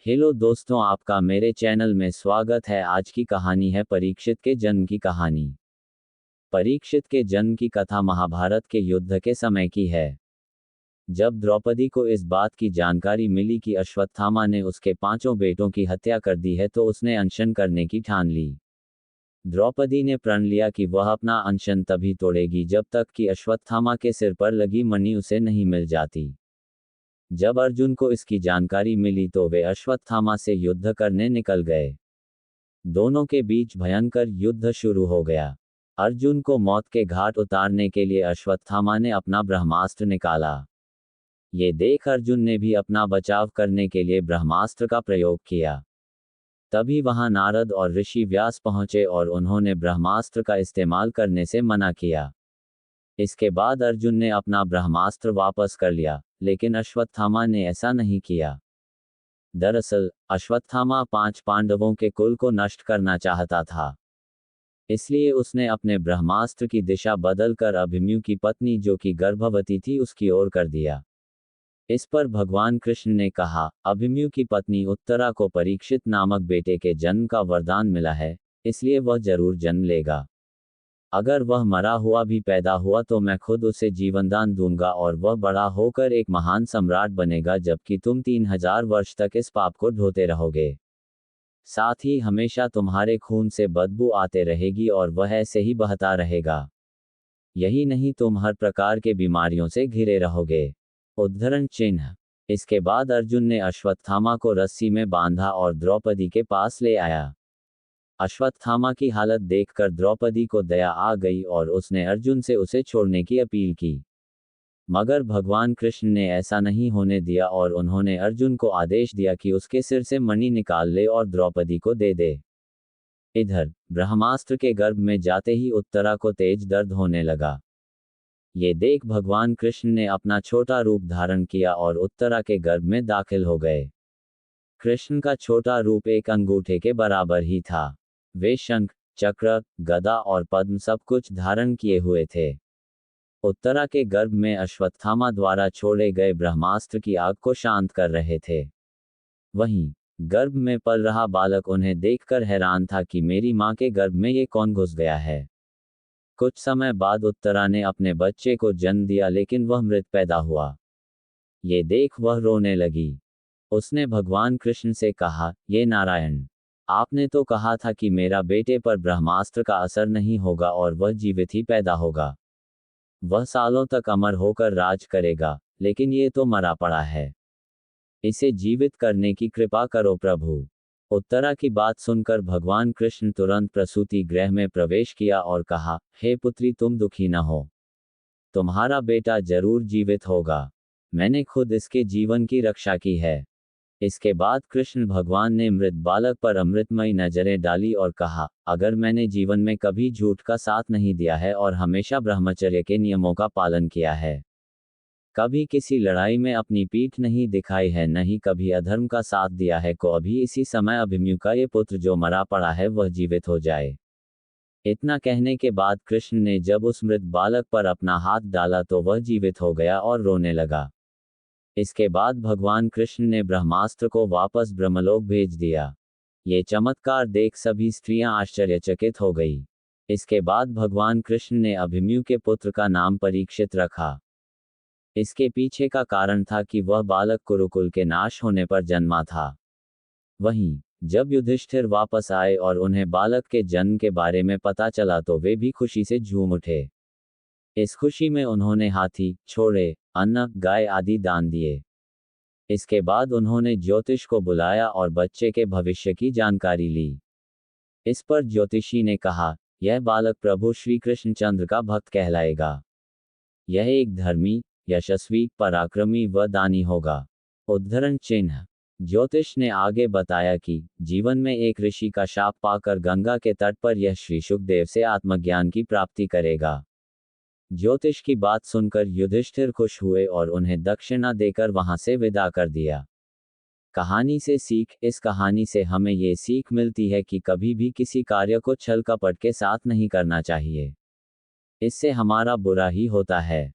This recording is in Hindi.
हेलो दोस्तों, आपका मेरे चैनल में स्वागत है। आज की कहानी है परीक्षित के जन्म की कहानी। परीक्षित के जन्म की कथा महाभारत के युद्ध के समय की है। जब द्रौपदी को इस बात की जानकारी मिली कि अश्वत्थामा ने उसके 5 बेटों की हत्या कर दी है तो उसने अनशन करने की ठान ली। द्रौपदी ने प्रण लिया कि वह अपना अनशन तभी तोड़ेगी जब तक कि अश्वत्थामा के सिर पर लगी मणि उसे नहीं मिल जाती। जब अर्जुन को इसकी जानकारी मिली तो वे अश्वत्थामा से युद्ध करने निकल गए। दोनों के बीच भयंकर युद्ध शुरू हो गया। अर्जुन को मौत के घाट उतारने के लिए अश्वत्थामा ने अपना ब्रह्मास्त्र निकाला। ये देख अर्जुन ने भी अपना बचाव करने के लिए ब्रह्मास्त्र का प्रयोग किया। तभी वहां नारद और ऋषि व्यास पहुंचे और उन्होंने ब्रह्मास्त्र का इस्तेमाल करने से मना किया। इसके बाद अर्जुन ने अपना ब्रह्मास्त्र वापस कर लिया, लेकिन अश्वत्थामा ने ऐसा नहीं किया। दरअसल अश्वत्थामा 5 पांडवों के कुल को नष्ट करना चाहता था। इसलिए उसने अपने ब्रह्मास्त्र की दिशा बदलकर अभिमन्यु की पत्नी जो कि गर्भवती थी उसकी ओर कर दिया। इस पर भगवान कृष्ण ने कहा, अभिमन्यु की पत्नी उत्तरा को परीक्षित नामक बेटे के जन्म का वरदान मिला है, इसलिए वह जरूर जन्म लेगा। अगर वह मरा हुआ भी पैदा हुआ तो मैं खुद उसे जीवनदान दूंगा और वह बड़ा होकर एक महान सम्राट बनेगा, जबकि तुम 3000 वर्ष तक इस पाप को ढोते रहोगे। साथ ही हमेशा तुम्हारे खून से बदबू आते रहेगी और वह ऐसे ही बहता रहेगा। यही नहीं, तुम हर प्रकार के बीमारियों से घिरे रहोगे। उद्धरण चिन्ह। इसके बाद अर्जुन ने अश्वत्थामा को रस्सी में बांधा और द्रौपदी के पास ले आया। अश्वत्थामा की हालत देखकर द्रौपदी को दया आ गई और उसने अर्जुन से उसे छोड़ने की अपील की। मगर भगवान कृष्ण ने ऐसा नहीं होने दिया और उन्होंने अर्जुन को आदेश दिया कि उसके सिर से मणि निकाल ले और द्रौपदी को दे दे। इधर ब्रह्मास्त्र के गर्भ में जाते ही उत्तरा को तेज दर्द होने लगा। ये देख भगवान कृष्ण ने अपना छोटा रूप धारण किया और उत्तरा के गर्भ में दाखिल हो गए। कृष्ण का छोटा रूप एक अंगूठे के बराबर ही था। वे शंख, चक्र, गदा और पद्म सब कुछ धारण किए हुए थे। उत्तरा के गर्भ में अश्वत्थामा द्वारा छोड़े गए ब्रह्मास्त्र की आग को शांत कर रहे थे। वहीं गर्भ में पल रहा बालक उन्हें देखकर हैरान था कि मेरी मां के गर्भ में ये कौन घुस गया है। कुछ समय बाद उत्तरा ने अपने बच्चे को जन्म दिया, लेकिन वह मृत पैदा हुआ। ये देख वह रोने लगी। उसने भगवान कृष्ण से कहा, ये नारायण, आपने तो कहा था कि मेरा बेटे पर ब्रह्मास्त्र का असर नहीं होगा और वह जीवित ही पैदा होगा। वह सालों तक अमर होकर राज करेगा, लेकिन ये तो मरा पड़ा है। इसे जीवित करने की कृपा करो प्रभु। उत्तरा की बात सुनकर भगवान कृष्ण तुरंत प्रसूति गृह में प्रवेश किया और कहा, हे पुत्री, तुम दुखी न हो। तुम्हारा बेटा जरूर जीवित होगा। मैंने खुद इसके जीवन की रक्षा की है। इसके बाद कृष्ण भगवान ने मृत बालक पर अमृतमयी नजरें डाली और कहा, अगर मैंने जीवन में कभी झूठ का साथ नहीं दिया है और हमेशा ब्रह्मचर्य के नियमों का पालन किया है, कभी किसी लड़ाई में अपनी पीठ नहीं दिखाई है, न ही कभी अधर्म का साथ दिया है, को अभी इसी समय अभिमन्यु का ये पुत्र जो मरा पड़ा है वह जीवित हो जाए। इतना कहने के बाद कृष्ण ने जब उस मृत बालक पर अपना हाथ डाला तो वह जीवित हो गया और रोने लगा। इसके बाद भगवान कृष्ण ने ब्रह्मास्त्र को वापस ब्रह्मलोक भेज दिया। ये चमत्कार देख सभी स्त्रियां आश्चर्यचकित हो गई। इसके बाद भगवान कृष्ण ने अभिमन्यु के पुत्र का नाम परीक्षित रखा। इसके पीछे का कारण था कि वह बालक कुरुकुल के नाश होने पर जन्मा था। वहीं जब युधिष्ठिर वापस आए और उन्हें बालक के जन्म के बारे में पता चला तो वे भी खुशी से झूम उठे। इस खुशी में उन्होंने हाथी, घोड़े, अन्न, गाय आदि दान दिए। इसके बाद उन्होंने ज्योतिष को बुलाया और बच्चे के भविष्य की जानकारी ली। इस पर ज्योतिषी ने कहा, यह बालक प्रभु श्री कृष्णचंद्र का भक्त कहलाएगा। यह एक धर्मी, यशस्वी, पराक्रमी व दानी होगा। उद्धरण चिन्ह। ज्योतिष ने आगे बताया कि जीवन में एक ऋषि का शाप पाकर गंगा के तट पर यह श्री शुकदेव से आत्मज्ञान की प्राप्ति करेगा। ज्योतिष की बात सुनकर युधिष्ठिर खुश हुए और उन्हें दक्षिणा देकर वहां से विदा कर दिया। कहानी से सीख। इस कहानी से हमें ये सीख मिलती है कि कभी भी किसी कार्य को छल कपट के साथ नहीं करना चाहिए। इससे हमारा बुरा ही होता है।